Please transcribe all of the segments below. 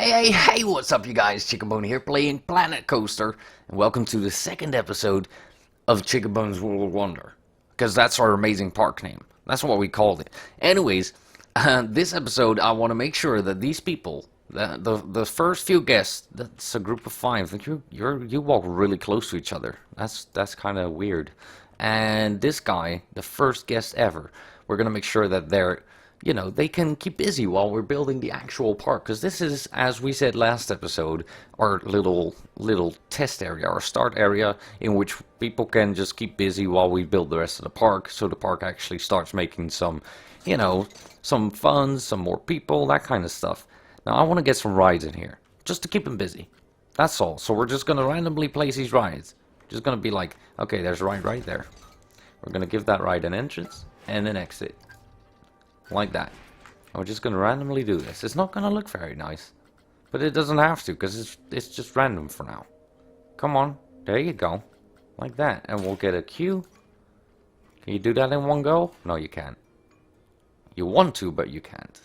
Hey, what's up, you guys? Chickabone here, playing Planet Coaster, and welcome to the second episode of Chickabone's World of Wonder. Because that's our amazing park name. That's what we called it. Anyways, this episode, I want to make sure that these people, the first few guests, that's a group of five, that you walk really close to each other. That's kind of weird. And this guy, the first guest ever, we're going to make sure that they can keep busy while we're building the actual park. Because this is, as we said last episode, our little test area, our start area, in which people can just keep busy while we build the rest of the park. So the park actually starts making some funds, some more people, that kind of stuff. Now I want to get some rides in here, just to keep them busy. That's all. So we're just going to randomly place these rides. Just going to be like, okay, there's a ride right there. We're going to give that ride an entrance and an exit. Like that. And we're just going to randomly do this. It's not going to look very nice. But it doesn't have to, because it's just random for now. Come on. There you go. Like that. And we'll get a queue. Can you do that in one go? No, you can't. You want to, but you can't.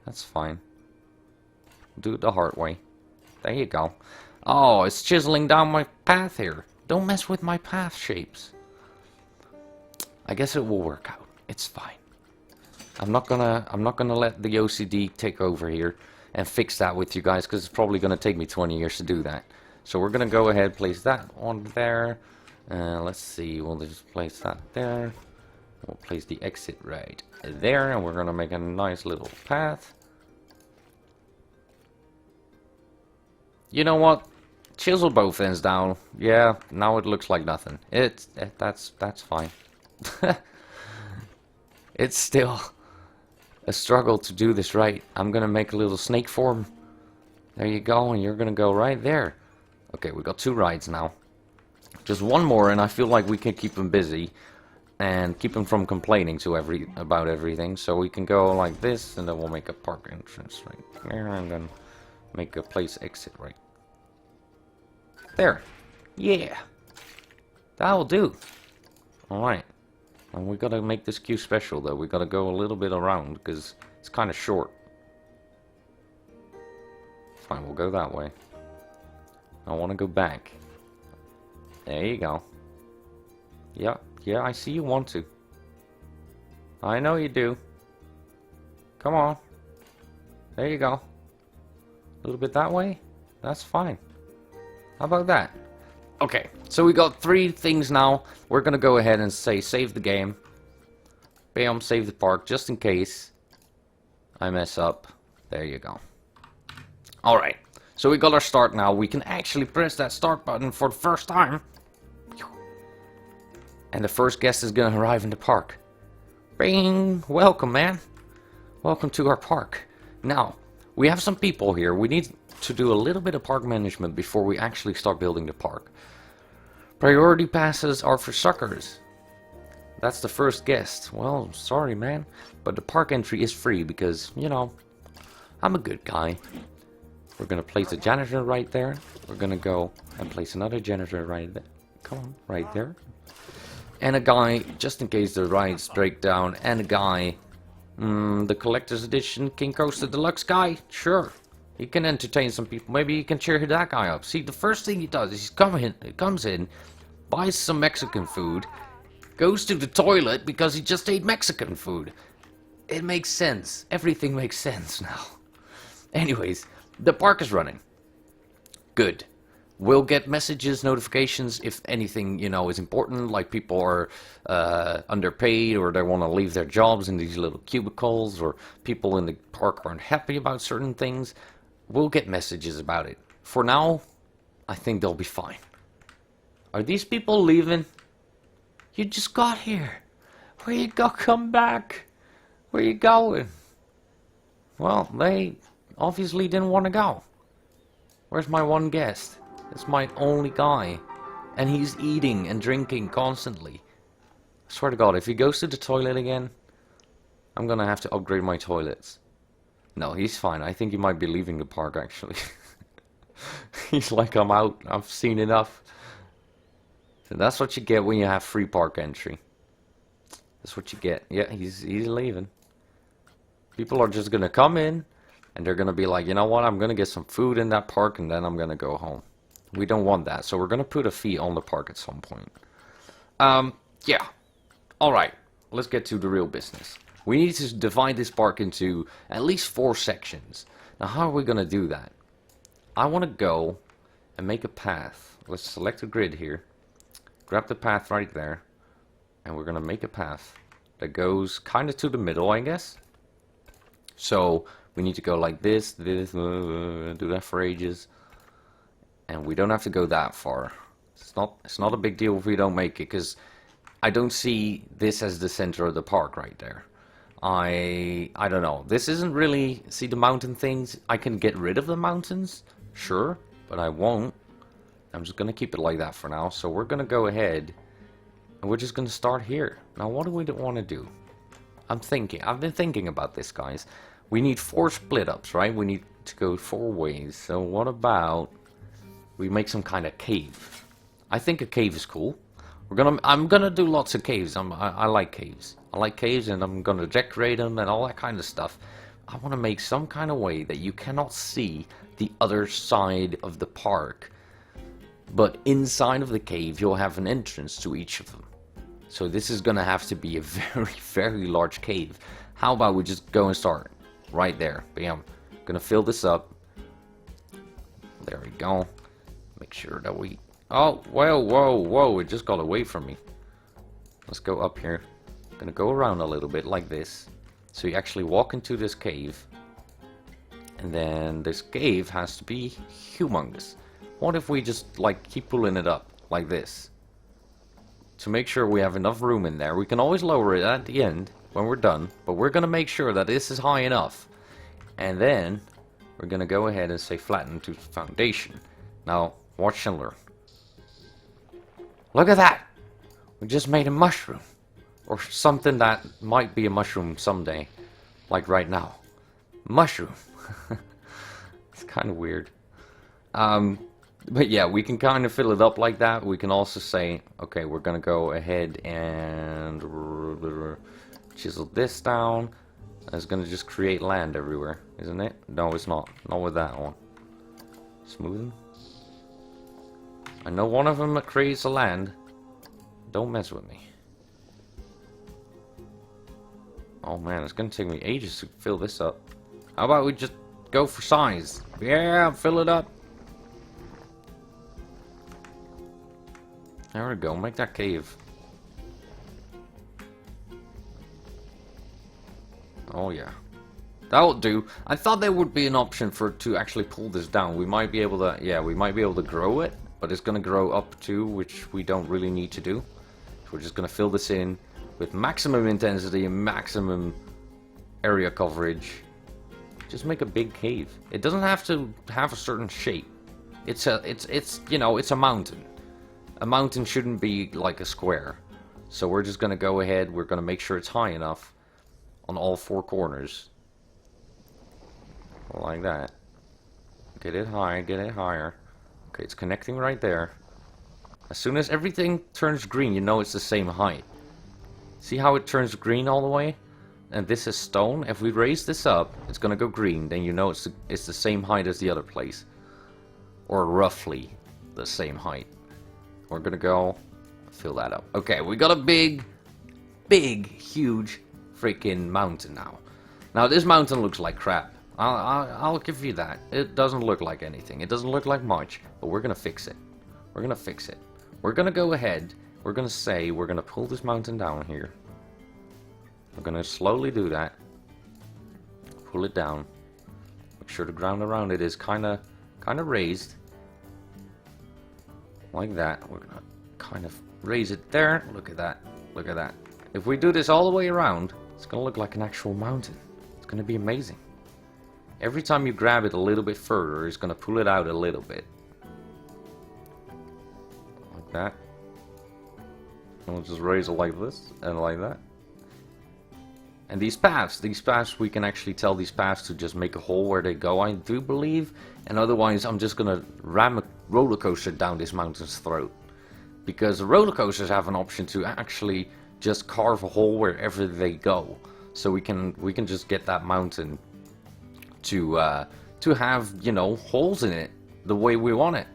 That's fine. Do it the hard way. There you go. Oh, it's chiseling down my path here. Don't mess with my path shapes. I guess it will work out. It's fine. I'm not gonna let the OCD take over here and fix that with you guys, because it's probably gonna take me 20 years to do that. So we're gonna go ahead, place that on there. Let's see, we'll just place that there. We'll place the exit right there, and we're gonna make a nice little path. You know what? Chisel both ends down. Yeah, now it looks like nothing. That's fine. It's still a struggle to do this right. I'm gonna make a little snake form. There you go, and you're gonna go right there. Okay, we got two rides now. Just one more, and I feel like we can keep them busy and keep them from complaining about everything. So we can go like this, and then we'll make a park entrance right there, and then make a place exit right there. Yeah, that'll do. All right. And we gotta make this queue special, though. We gotta go a little bit around, because it's kind of short. Fine, we'll go that way. I want to go back. There you go. Yeah, I see you want to. I know you do. Come on. There you go. A little bit that way? That's fine. How about that? Okay, so we got three things now. We're gonna go ahead and say save the game. Bam, save the park, just in case I mess up. There you go. Alright, so we got our start now. We can actually press that start button for the first time. And the first guest is gonna arrive in the park. Bing! Welcome, man. Welcome to our park. Now, we have some people here. We need to do a little bit of park management before we actually start building the park. Priority passes are for suckers. That's the first guest. Well, sorry, man, but the park entry is free because, I'm a good guy. We're gonna place a janitor right there. We're gonna go and place another janitor right there. Come on, right there. And a guy, just in case the rides break down, and a guy, the collector's edition King Coaster Deluxe guy, sure. He can entertain some people. Maybe he can cheer that guy up. See, the first thing he does is he comes in, buys some Mexican food, goes to the toilet because he just ate Mexican food. It makes sense. Everything makes sense now. Anyways, the park is running. Good. We'll get messages, notifications if anything, is important, like people are underpaid, or they want to leave their jobs in these little cubicles, or people in the park aren't happy about certain things. We'll get messages about it. For now, I think they'll be fine. Are these people leaving? You just got here. Where you go? Come back. Where you going? Well, they obviously didn't want to go. Where's my one guest? It's my only guy. And he's eating and drinking constantly. I swear to God, if he goes to the toilet again, I'm gonna have to upgrade my toilets. No, he's fine. I think he might be leaving the park, actually. He's like, I'm out. I've seen enough. So that's what you get when you have free park entry. That's what you get. Yeah, he's leaving. People are just gonna come in and they're gonna be like, you know what, I'm gonna get some food in that park and then I'm gonna go home. We don't want that, so we're gonna put a fee on the park at some point. Yeah. Alright, let's get to the real business. We need to divide this park into at least 4 sections. Now, how are we gonna do that? I want to go and make a path. Let's select a grid here. Grab the path right there. And we're gonna make a path that goes kind of to the middle, I guess. So we need to go like this, do that for ages. And we don't have to go that far. It's not a big deal if we don't make it, because I don't see this as the center of the park right there. I don't know. This isn't really, see the mountain things? I can get rid of the mountains, sure, but I won't. I'm just gonna keep it like that for now. So we're gonna go ahead and we're just gonna start here. Now, what do we want to do? I've been thinking about this, guys. We need 4 split ups, right? We need to go 4 ways. So what about we make some kind of cave? I think a cave is cool. I'm gonna do lots of caves. I like caves. I like caves, and I'm gonna decorate them and all that kind of stuff. I want to make some kind of way that you cannot see the other side of the park, but inside of the cave you'll have an entrance to each of them. So this is gonna have to be a very, very large cave. How about we just go and start right there? Bam. Gonna fill this up. There we go. Make sure that we... Oh, whoa, it just got away from me. Let's go up here. Gonna go around a little bit like this. So you actually walk into this cave. And then this cave has to be humongous. What if we just like keep pulling it up like this? To make sure we have enough room in there. We can always lower it at the end when we're done. But we're gonna make sure that this is high enough. And then we're gonna go ahead and say flatten to foundation. Now, watch and learn. Look at that! We just made a mushroom. Or something that might be a mushroom someday. Like right now. Mushroom. It's kind of weird. But yeah, we can kind of fill it up like that. We can also say, okay, we're going to go ahead and chisel this down. It's going to just create land everywhere, isn't it? No, it's not. Not with that one. Smoothing. I know one of them that creates a land. Don't mess with me. Oh man, it's gonna take me ages to fill this up. How about we just go for size? Yeah, fill it up. There we go, make that cave. Oh yeah. That'll do. I thought there would be an option to actually pull this down. We might be able to, yeah, we might be able to grow it. But it's going to grow up too, which we don't really need to do. So we're just going to fill this in with maximum intensity and maximum area coverage. Just make a big cave. It doesn't have to have a certain shape. It's you know, it's a mountain. A mountain shouldn't be like a square. So we're just going to go ahead. We're going to make sure it's high enough on all 4 corners. Like that. Get it high, get it higher. Okay, it's connecting right there. As soon as everything turns green, you know it's the same height. See how it turns green all the way? And this is stone. If we raise this up, it's gonna go green. Then you know it's the same height as the other place. Or roughly the same height. We're gonna go fill that up. Okay, we got a big, huge freaking mountain now. Now this mountain looks like crap. I'll give you that. It doesn't look like anything. It doesn't look like much, but we're gonna fix it. We're gonna fix it. We're gonna go ahead. We're gonna say we're gonna pull this mountain down here. We're gonna slowly do that. Pull it down. Make sure the ground around it is kind of raised, like that. We're gonna kind of raise it there. Look at that. Look at that. If we do this all the way around, it's gonna look like an actual mountain. It's gonna be amazing. Every time you grab it a little bit further, it's going to pull it out a little bit. Like that. And we'll just raise it like this, and like that. And these paths, we can actually tell these paths to just make a hole where they go, I do believe. And otherwise, I'm just going to ram a roller coaster down this mountain's throat. Because the roller coasters have an option to actually just carve a hole wherever they go. So we can just get that mountain to have, you know, holes in it the way we want it.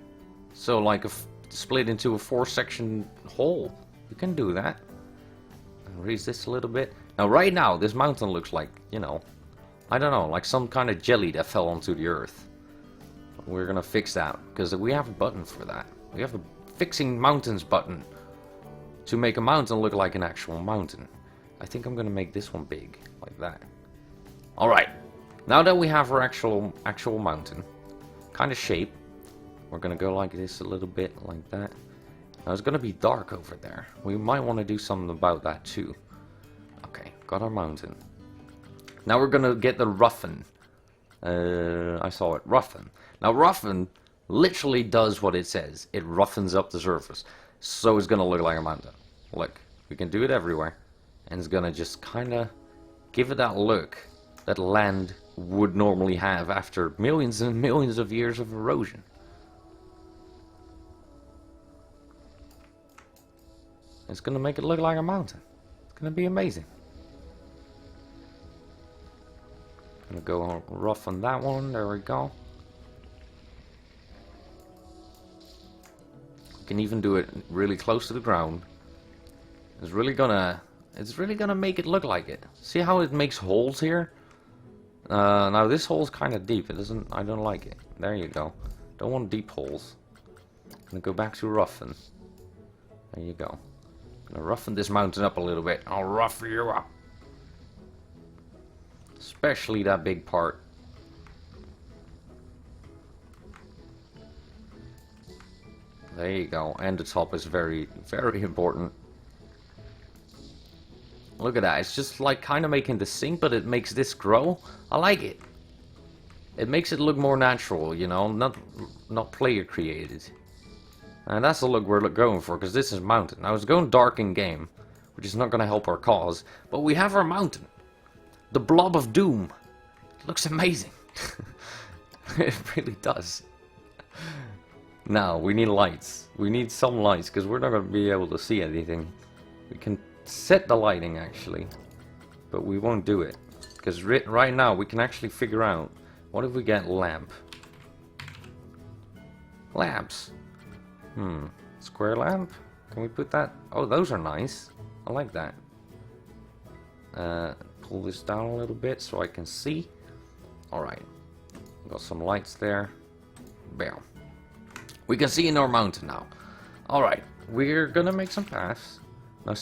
So like split into a 4-section hole. You can do that. Raise this a little bit. Now right now this mountain looks like, you know, I don't know, like some kind of jelly that fell onto the earth. We're gonna fix that because we have a button for that. We have a fixing mountains button to make a mountain look like an actual mountain. I think I'm gonna make this one big, like that. Alright, now that we have our actual mountain kind of shape, we're gonna go like this a little bit, like that. Now it's gonna be dark over there. We might want to do something about that too. Okay, got our mountain. Now we're gonna get the roughen. I saw it, roughen. Now roughen literally does what it says. It roughens up the surface. So it's gonna look like a mountain. Look, we can do it everywhere. And it's gonna just kinda give it that look that land would normally have after millions and millions of years of erosion. It's gonna make it look like a mountain. It's gonna be amazing. Gonna go rough on that one. There we go. We can even do it really close to the ground. It's really gonna make it look like it. See how it makes holes here? Now this hole's kind of deep. I don't like it. There you go. Don't want deep holes. Gonna go back to roughen. There you go. Gonna roughen this mountain up a little bit. I'll roughen you up. Especially that big part. There you go. And the top is very, very important. Look at that. It's just like kind of making the sink, but it makes this grow. I like it. It makes it look more natural, you know, not player created. And that's the look we're going for, because this is mountain. Now it's going dark in game, which is not going to help our cause, but we have our mountain. The blob of doom. It looks amazing. It really does. Now, we need lights. We need some lights, because we're not going to be able to see anything. We can set the lighting, actually, but we won't do it. Because right now, we can actually figure out, what if we get lamp? Lamps. Square lamp? Can we put that? Oh, those are nice. I like that. Pull this down a little bit so I can see. Alright. Got some lights there. Bam. We can see in our mountain now. Alright. We're gonna make some paths. Now let's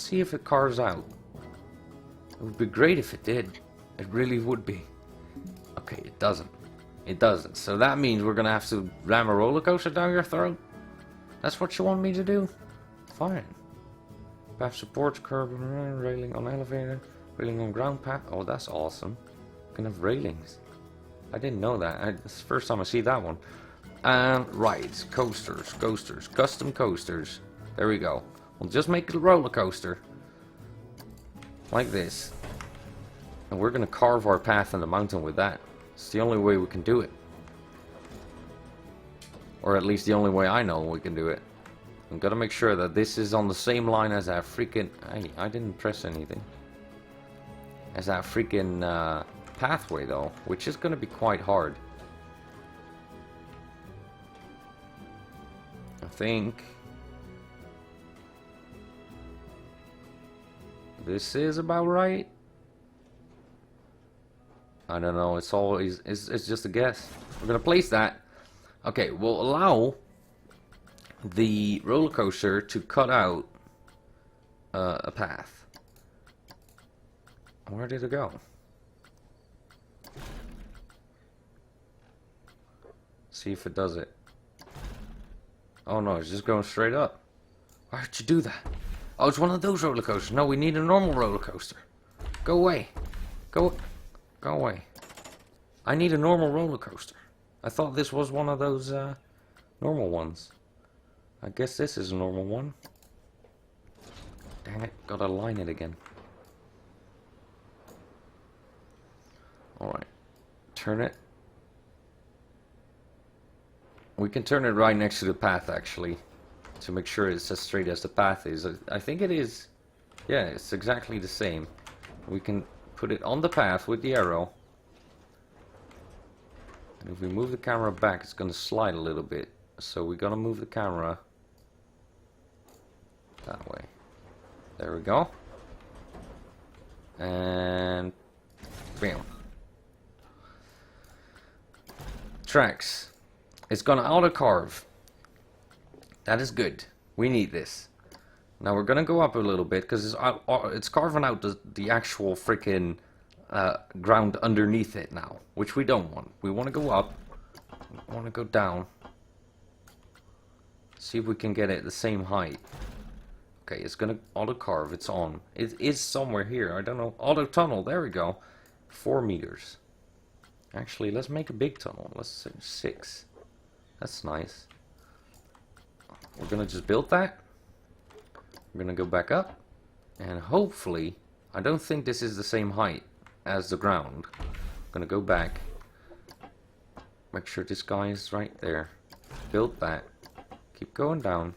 see if it carves out. It would be great if it did. It really would be. Okay, it doesn't. It doesn't. So that means we're gonna have to ram a roller coaster down your throat? That's what you want me to do? Fine. Path supports curb, railing on elevator, railing on ground path. Oh, that's awesome. We can have railings. I didn't know that. It's the first time I see that one. And right, coasters, custom coasters. There we go. We'll just make a roller coaster. Like this. And we're gonna carve our path in the mountain with that. It's the only way we can do it. Or at least the only way I know we can do it. I'm gonna make sure that this is on the same line as that freaking... I didn't press anything. As that freaking pathway though, which is gonna be quite hard. I think... this is about right. I don't know, it's always... it's just a guess. We're gonna place that. Okay, we'll allow the roller coaster to cut out a path. Where did it go? See if it does it. Oh no, it's just going straight up. Why'd you do that? Oh, it's one of those roller coasters. No, we need a normal roller coaster. Go away. Go away. I need a normal roller coaster. I thought this was one of those normal ones. I guess this is a normal one. Dang it, gotta align it again. Alright, turn it. We can turn it right next to the path actually, to make sure it's as straight as the path is. I think it is. Yeah, it's exactly the same. We can put it on the path with the arrow. And if we move the camera back, it's going to slide a little bit. So we're going to move the camera that way. There we go. And bam. Tracks. It's going to auto carve. That is good. We need this. Now we're going to go up a little bit because it's carving out the actual freaking ground underneath it now, which we don't want. We want to go up. We want to go down. See if we can get it the same height. Okay, it's gonna auto carve. It's on. It is somewhere here. I don't know. Auto tunnel. There we go. 4 meters. Actually, let's make a big tunnel. Let's say 6. That's nice. We're gonna just build that. We're gonna go back up, and hopefully, I don't think this is the same height as the ground. I'm gonna go back. Make sure this guy is right there. Build that. Keep going down.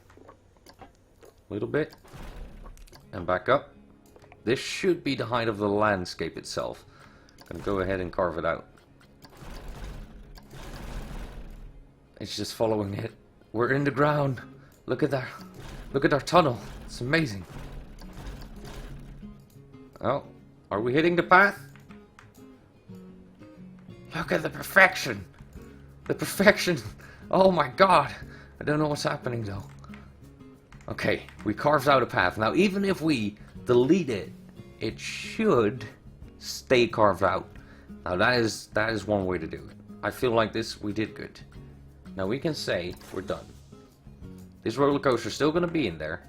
A little bit. And back up. This should be the height of the landscape itself. I'm gonna go ahead and carve it out. It's just following it. We're in the ground. Look at that. Look at our tunnel. It's amazing. Oh, are we hitting the path? Look at the perfection. The perfection. Oh my god. I don't know what's happening though. Okay, we carved out a path. Now even if we delete it, it should stay carved out. Now that is one way to do it. I feel like this, we did good. Now we can say we're done. This roller coaster is still going to be in there.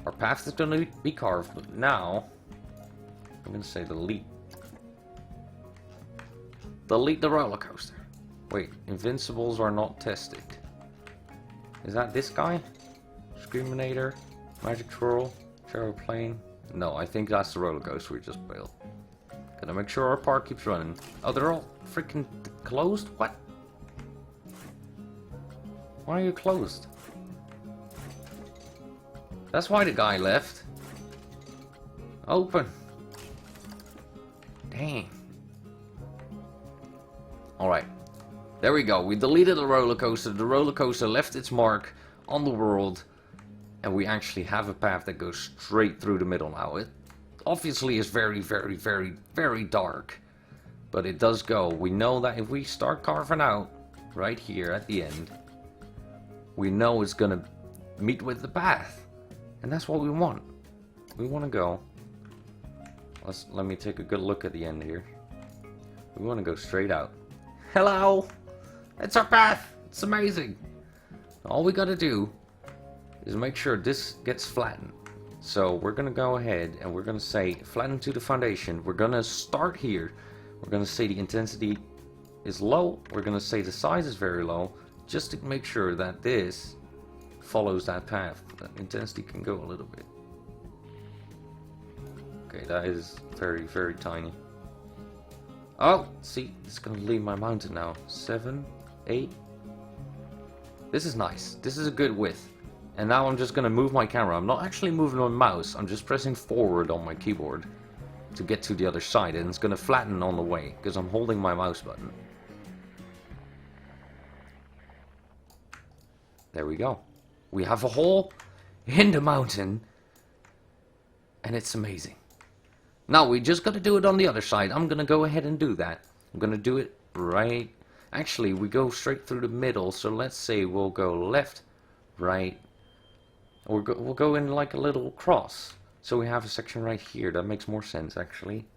Our path is going to be carved, but now I'm going to say delete. Delete the roller coaster. Wait, invincibles are not tested. Is that this guy? Screaminator, Magic Twirl, Plane. No, I think that's the roller coaster we just built. Gotta make sure our park keeps running. Oh, they're all freaking closed? What? Why are you closed? That's why the guy left. Open. Dang. Alright. There we go. We deleted the roller coaster. The roller coaster left its mark on the world. And we actually have a path that goes straight through the middle now. It obviously is very, very, very, very dark. But it does go. We know that if we start carving out right here at the end, we know it's going to meet with the path. And that's what we want. We want to go. Let me take a good look at the end here. We want to go straight out. Hello! It's our path! It's amazing! All we got to do is make sure this gets flattened. So we're going to go ahead and we're going to say flatten to the foundation. We're going to start here. We're going to say the intensity is low. We're going to say the size is very low, just to make sure that this follows that path. That intensity can go a little bit. Okay, that is very, very tiny. Oh, see, it's going to leave my mountain now. 7, 8. This is nice. This is a good width. And now I'm just going to move my camera. I'm not actually moving my mouse. I'm just pressing forward on my keyboard to get to the other side. And it's going to flatten on the way because I'm holding my mouse button. There we go. We have a hole in the mountain. And it's amazing. Now we just got to do it on the other side. I'm going to go ahead and do that. I'm going to do it right. Actually, we go straight through the middle. So let's say we'll go left, right. We'll go in like a little cross. So we have a section right here. That makes more sense, actually.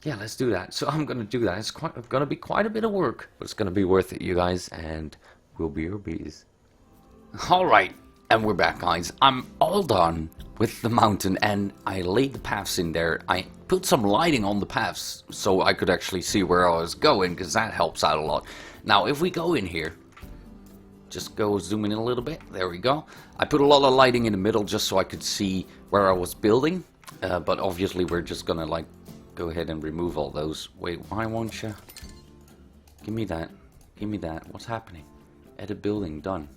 Yeah, let's do that. So I'm going to do that. It's going to be quite a bit of work. But it's going to be worth it, you guys. And we'll be your bees. Alright. And we're back, guys. I'm all done with the mountain. And I laid the paths in there. I put some lighting on the paths. So I could actually see where I was going. Because that helps out a lot. Now, if we go in here. Just go zoom in a little bit. There we go. I put a lot of lighting in the middle just so I could see where I was building. But obviously we're just gonna like go ahead and remove all those. Wait, why won't you? Give me that. Give me that. What's happening? Edit building done.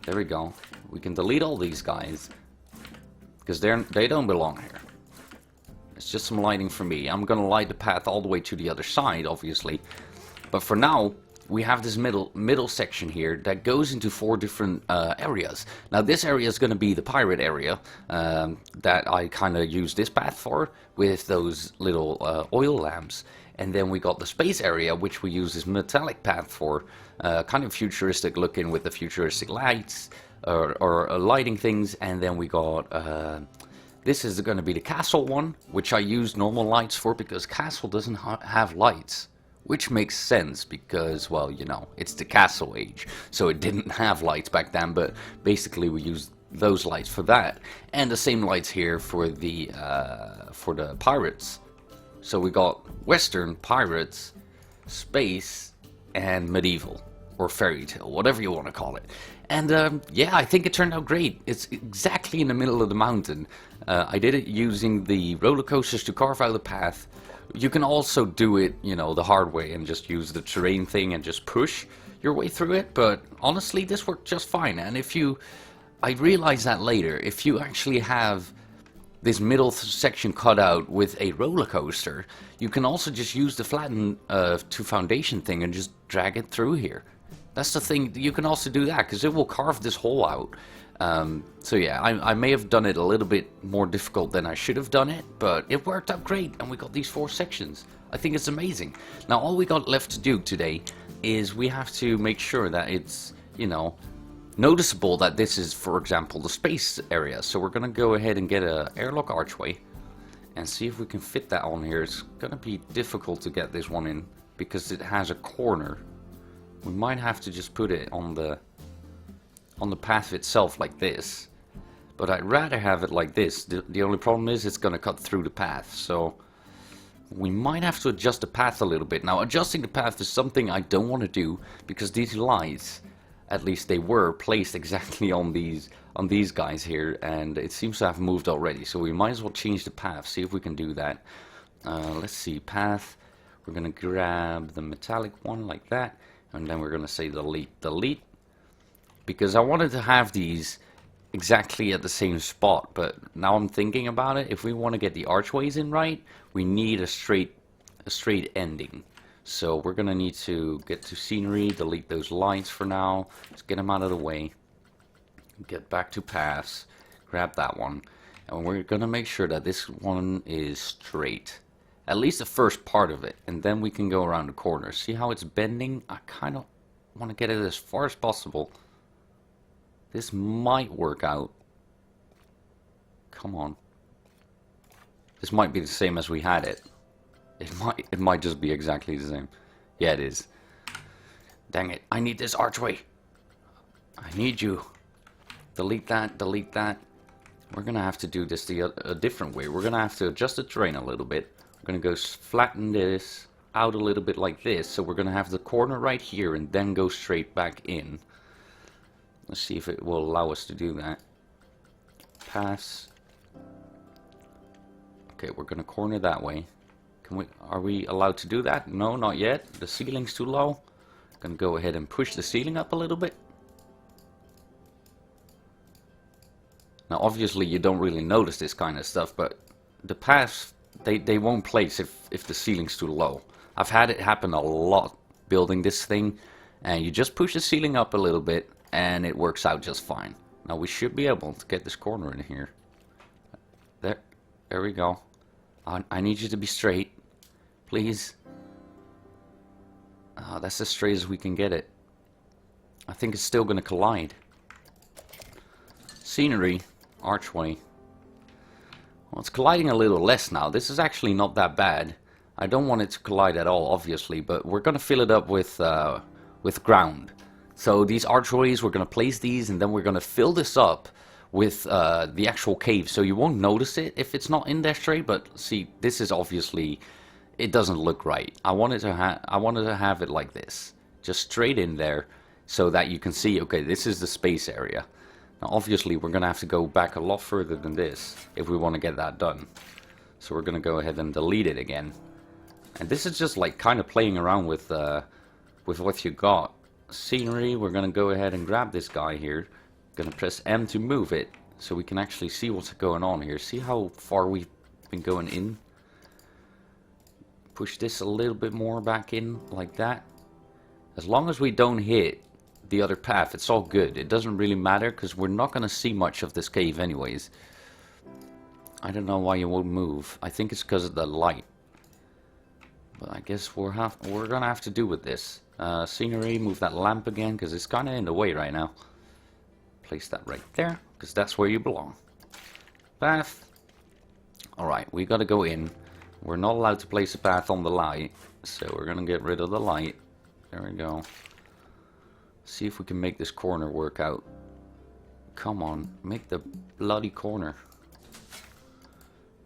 There we go. We can delete all these guys because they don't belong here. It's just some lighting for me. I'm gonna light the path all the way to the other side, obviously. But for now, we have this middle section here that goes into 4 different areas. Now this area is going to be the pirate area that I kind of use this path for, with those little oil lamps. And then we got the space area, which we use this metallic path for, kind of futuristic looking with the futuristic lights or lighting things. And then we got this is going to be the castle one, which I use normal lights for because castle doesn't have lights. Which makes sense because, well, you know, it's the castle age, so it didn't have lights back then, but basically we used those lights for that. And the same lights here for the pirates. So we got Western, pirates, space, and medieval, or fairy tale, whatever you want to call it. And yeah, I think it turned out great. It's exactly in the middle of the mountain. I did it using the roller coasters to carve out the path. You can also do it, you know, the hard way and just use the terrain thing and just push your way through it. But honestly, this worked just fine. And I realized that later, if you actually have this middle section cut out with a roller coaster, you can also just use the flatten to foundation thing and just drag it through here. That's the thing, you can also do that because it will carve this hole out. So yeah, I may have done it a little bit more difficult than I should have done it, but it worked out great and we got these 4 sections. I think it's amazing. Now all we got left to do today is we have to make sure that it's, you know, noticeable that this is, for example, the space area. So we're gonna go ahead and get an airlock archway and see if we can fit that on here. It's gonna be difficult to get this one in because it has a corner. We might have to just put it on the path itself like this, but I'd rather have it like this. The only problem is it's going to cut through the path, so we might have to adjust the path a little bit. Now adjusting the path is something I don't want to do because these lights, at least they were placed exactly on these guys here, and it seems to have moved already, so we might as well change the path, see if we can do that. Let's see, path, we're going to grab the metallic one like that, and then we're going to say delete, because I wanted to have these exactly at the same spot, but now I'm thinking about it, if we want to get the archways in right, we need a straight ending. So we're going to need to get to scenery, delete those lights for now, let's get them out of the way, get back to paths, grab that one, and we're going to make sure that this one is straight. At least the first part of it, and then we can go around the corner. See how it's bending? I kind of want to get it as far as possible. This might work out. Come on. This might be the same as we had it. It might just be exactly the same. Yeah, it is. Dang it. I need this archway. I need you. Delete that, delete that. We're going to have to do this a different way. We're going to have to adjust the terrain a little bit. We're going to go flatten this out a little bit like this. So we're going to have the corner right here and then go straight back in. Let's see if it will allow us to do that. Pass. Okay, we're going to corner that way. Are we allowed to do that? No, not yet. The ceiling's too low. Going to go ahead and push the ceiling up a little bit. Now obviously you don't really notice this kind of stuff, but the paths, they won't place if the ceiling's too low. I've had it happen a lot building this thing, and you just push the ceiling up a little bit and it works out just fine. Now we should be able to get this corner in here. There we go. I need you to be straight, please. That's as straight as we can get it. I think it's still going to collide. Scenery, archway. Well, it's colliding a little less now. This is actually not that bad. I don't want it to collide at all, obviously, but we're going to fill it up with ground. So these archways, we're going to place these, and then we're going to fill this up with the actual cave. So you won't notice it if it's not in there straight, but see, this is obviously, it doesn't look right. I wanted to have it like this, just straight in there, so that you can see, okay, this is the space area. Now obviously we're going to have to go back a lot further than this if we want to get that done. So we're going to go ahead and delete it again. And this is just like kind of playing around with what you got. Scenery, we're going to go ahead and grab this guy here. Going to press M to move it so we can actually see what's going on here. See how far we've been going in? Push this a little bit more back in like that. As long as we don't hit the other path, it's all good. It doesn't really matter because we're not going to see much of this cave anyways. I don't know why you won't move. I think it's because of the light. But I guess we're going to have to do with this. Scenery, move that lamp again because it's kind of in the way right now. Place that right there because that's where you belong. Path. Alright, we got to go in. We're not allowed to place a path on the light. So we're going to get rid of the light. There we go. See if we can make this corner work out. Come on, make the bloody corner.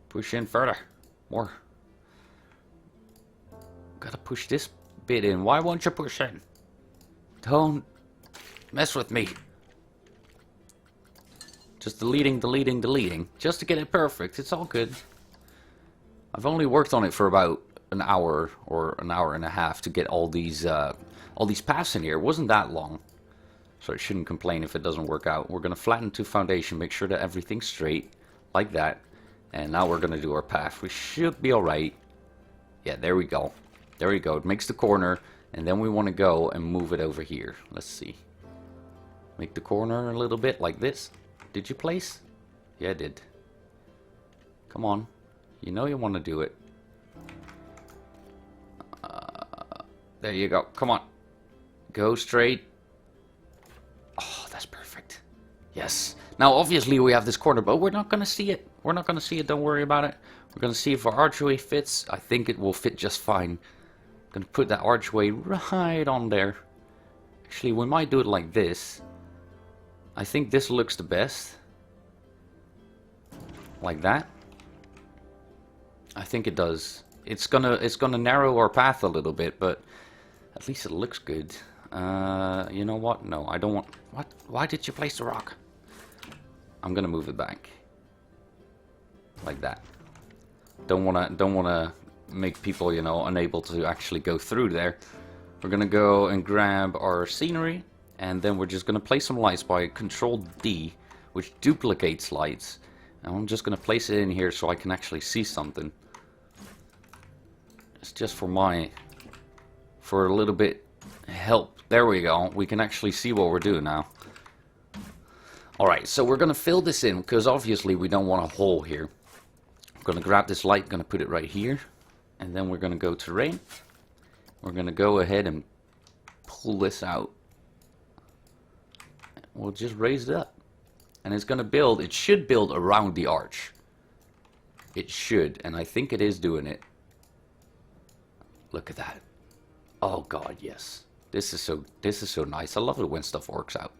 Push in further. More. Gotta push this bit in. Why won't you push in? Don't mess with me. Just deleting, deleting, deleting. Just to get it perfect. It's all good. I've only worked on it for about an hour or an hour and a half to get all these paths in here. It wasn't that long. So I shouldn't complain if it doesn't work out. We're going to flatten to foundation. Make sure that everything's straight. Like that. And now we're going to do our path. We should be alright. Yeah, there we go. There we go. It makes the corner. And then we want to go and move it over here. Let's see. Make the corner a little bit like this. Did you place? Yeah, I did. Come on. You know you want to do it. There you go. Come on. Go straight. Oh, that's perfect. Yes. Now, obviously, we have this corner, but we're not going to see it. We're not going to see it. Don't worry about it. We're going to see if our archway fits. I think it will fit just fine. I'm going to put that archway right on there. Actually, we might do it like this. I think this looks the best. Like that. I think it does. It's gonna narrow our path a little bit, but at least it looks good. You know what? No, I don't want... What? Why did you place the rock? I'm gonna move it back. Like that. Don't wanna make people, you know, unable to actually go through there. We're gonna go and grab our scenery, and then we're just gonna place some lights by Control D, which duplicates lights. And I'm just gonna place it in here so I can actually see something. It's just for a little bit help. There we go. We can actually see what we're doing now. Alright, so we're going to fill this in because obviously we don't want a hole here. I'm going to grab this light, going to put it right here. And then we're going to go terrain. We're going to go ahead and pull this out. We'll just raise it up. And it's going to build, it should build around the arch. It should, and I think it is doing it. Look at that. Oh god, yes. This is so nice. I love it when stuff works out.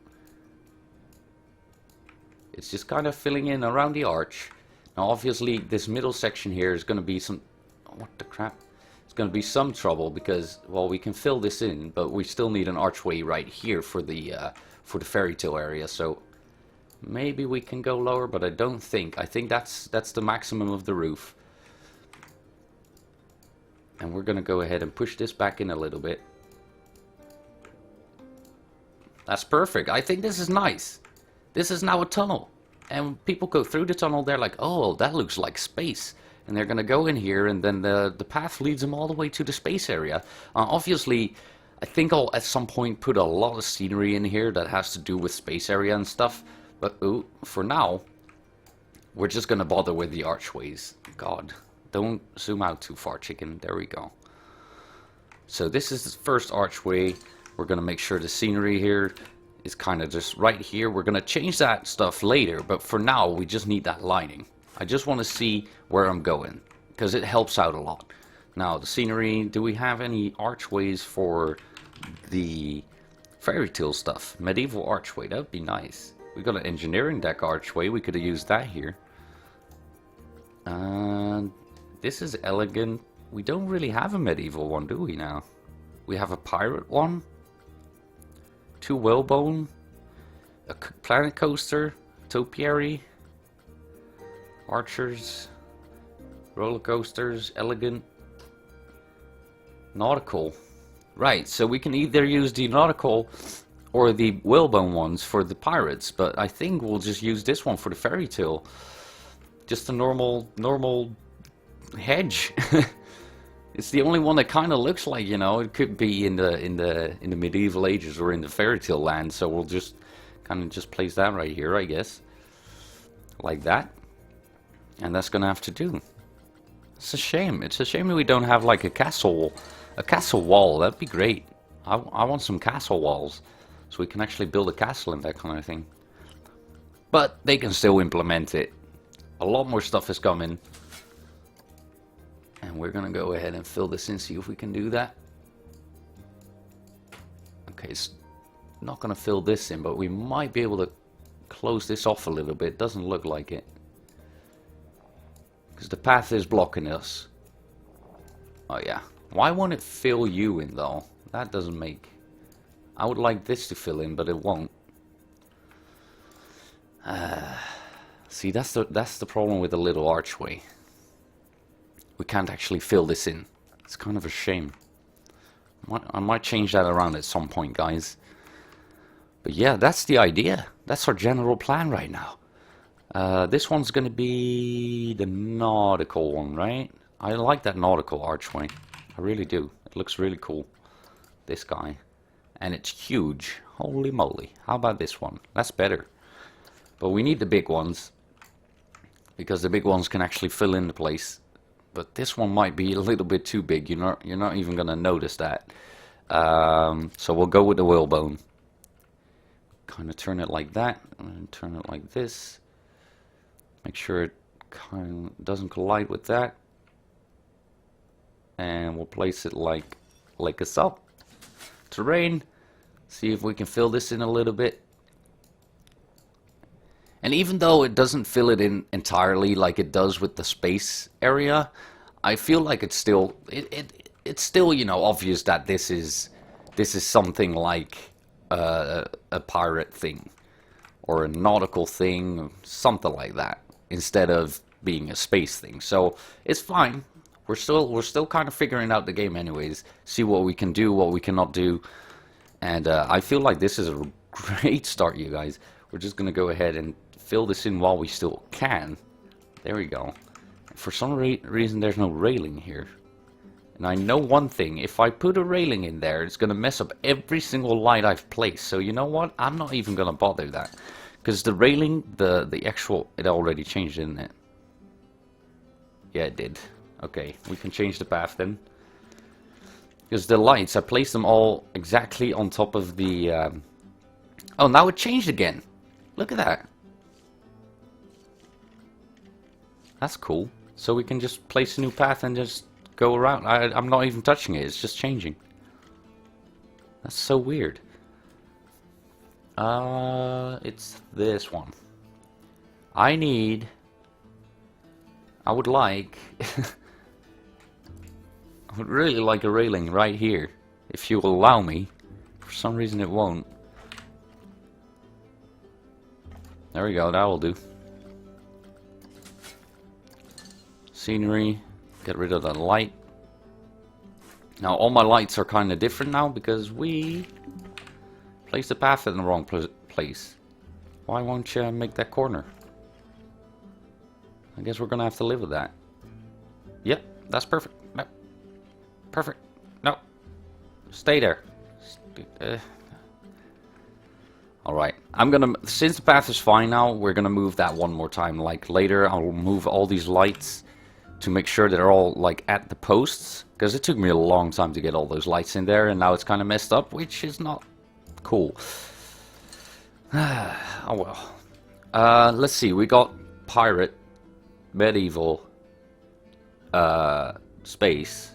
It's just kind of filling in around the arch. Now obviously this middle section here is going to be some... What the crap? It's going to be some trouble because, well, we can fill this in, but we still need an archway right here for the fairy tale area. So maybe we can go lower, but I don't think. I think that's the maximum of the roof. And we're going to go ahead and push this back in a little bit. That's perfect. I think this is nice. This is now a tunnel. And when people go through the tunnel, they're like, oh, that looks like space. And they're going to go in here, and then the path leads them all the way to the space area. Obviously, I think I'll at some point put a lot of scenery in here that has to do with space area and stuff. But ooh, for now, we're just going to bother with the archways. God. Don't zoom out too far, chicken. There we go. So this is the first archway. We're going to make sure the scenery here is kind of just right here. We're going to change that stuff later, but for now, we just need that lighting. I just want to see where I'm going, because it helps out a lot. Now, the scenery, do we have any archways for the fairy tale stuff? Medieval archway, that would be nice. We got an engineering deck archway. We could have used that here. This is elegant. We don't really have a medieval one, do we now? We have a pirate one. 2 whalebone. A planet coaster. Topiary. Archers. Roller coasters. Elegant. Nautical. Right, so we can either use the nautical or the whalebone ones for the pirates. But I think we'll just use this one for the fairy tale. Just a normal hedge. It's the only one that kind of looks like, you know, it could be in the medieval ages or in the fairy tale land. So we'll just kind of just place that right here, I guess, like that, and that's gonna have to do. It's a shame. It's a shame that we don't have like a castle wall. That'd be great. I want some castle walls, so we can actually build a castle and that kind of thing. But they can still implement it. A lot more stuff is coming. And we're gonna go ahead and fill this in, see if we can do that. Okay, it's not gonna fill this in, but we might be able to close this off a little bit. Doesn't look like it, because the path is blocking us. Oh yeah. Why won't it fill you in though? That doesn't make... I would like this to fill in, but it won't. See, that's the problem with the little archway. We can't actually fill this in. It's kind of a shame. I might change that around at some point, guys. But yeah, that's the idea. That's our general plan right now. This one's going to be the nautical one, right? I like that nautical archway. I really do. It looks really cool. This guy. And it's huge. Holy moly. How about this one? That's better. But we need the big ones, because the big ones can actually fill in the place. But this one might be a little bit too big. You're not even going to notice that. So we'll go with the whalebone. Kind of turn it like that, and turn it like this. Make sure it kind of doesn't collide with that. And we'll place it like a sub. Terrain. See if we can fill this in a little bit. And even though it doesn't fill it in entirely like it does with the space area, I feel like it's still it's still, you know, obvious that this is something like a pirate thing or a nautical thing, something like that, instead of being a space thing. So it's fine. We're still kind of figuring out the game anyways. See what we can do, what we cannot do. And I feel like this is a great start, you guys. We're just gonna go ahead and fill this in while we still can. There we go. For some reason there's no railing here. And I know one thing, if I put a railing in there, it's gonna mess up every single light I've placed. So you know what? I'm not even gonna bother that. Because the railing, the actual, it already changed, didn't it? Yeah, it did. Okay, we can change the path then. Because the lights, I placed them all exactly on top of the... Oh, now it changed again. Look at that. That's cool. So we can just place a new path and just go around. I'm not even touching it. It's just changing. That's so weird. It's this one. I would like... I would really like a railing right here. If you will allow me. For some reason it won't. There we go. That will do. Scenery, get rid of that light. Now all my lights are kind of different now because we placed the path in the wrong place. Why won't you make that corner? I guess we're gonna have to live with that. Yep, that's perfect. No, perfect. No, stay there. Alright, since the path is fine now, we're gonna move that one more time. Like later, I'll move all these lights to make sure they're all like at the posts, because it took me a long time to get all those lights in there, and now it's kind of messed up, which is not cool. Oh well. Let's see, we got pirate, medieval, space,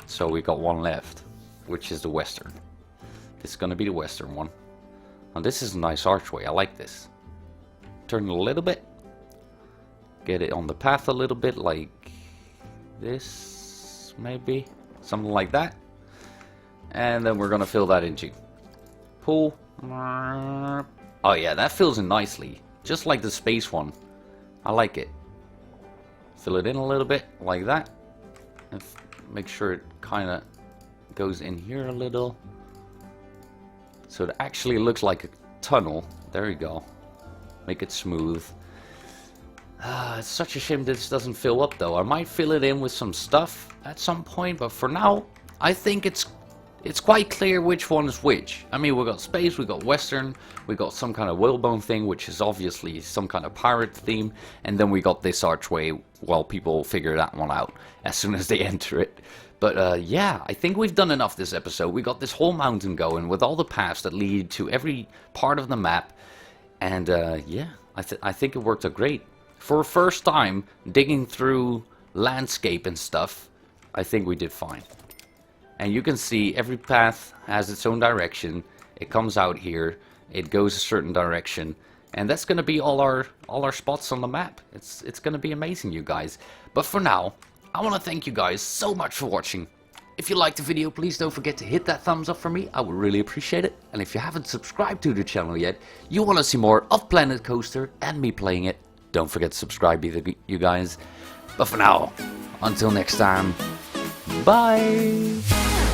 so we got one left, which is the western. This is gonna be the western one. Now this is a nice archway, I like this. Turn it a little bit. Get it on the path a little bit, like this, maybe. Something like that. And then we're gonna fill that in too. Pool. Oh yeah, that fills in nicely. Just like the space one. I like it. Fill it in a little bit, like that. And make sure it kinda goes in here a little. So it actually looks like a tunnel. There we go. Make it smooth. It's such a shame this doesn't fill up though. I might fill it in with some stuff at some point, but for now, I think it's quite clear which one is which. I mean, we got space, we got western, we got some kind of whalebone thing, which is obviously some kind of pirate theme, and then we got this archway. Well, people figure that one out as soon as they enter it. But yeah, I think we've done enough this episode. We got this whole mountain going with all the paths that lead to every part of the map, and yeah, I think it worked out great. For a first time digging through landscape and stuff, I think we did fine. And you can see every path has its own direction. It comes out here, it goes a certain direction, and that's gonna be all our spots on the map. It's gonna be amazing, you guys. But for now, I want to thank you guys so much for watching. If you liked the video, please don't forget to hit that thumbs up for me. I would really appreciate it. And if you haven't subscribed to the channel yet, you want to see more of Planet Coaster and me playing it, don't forget to subscribe either, you guys. But for now, until next time, bye!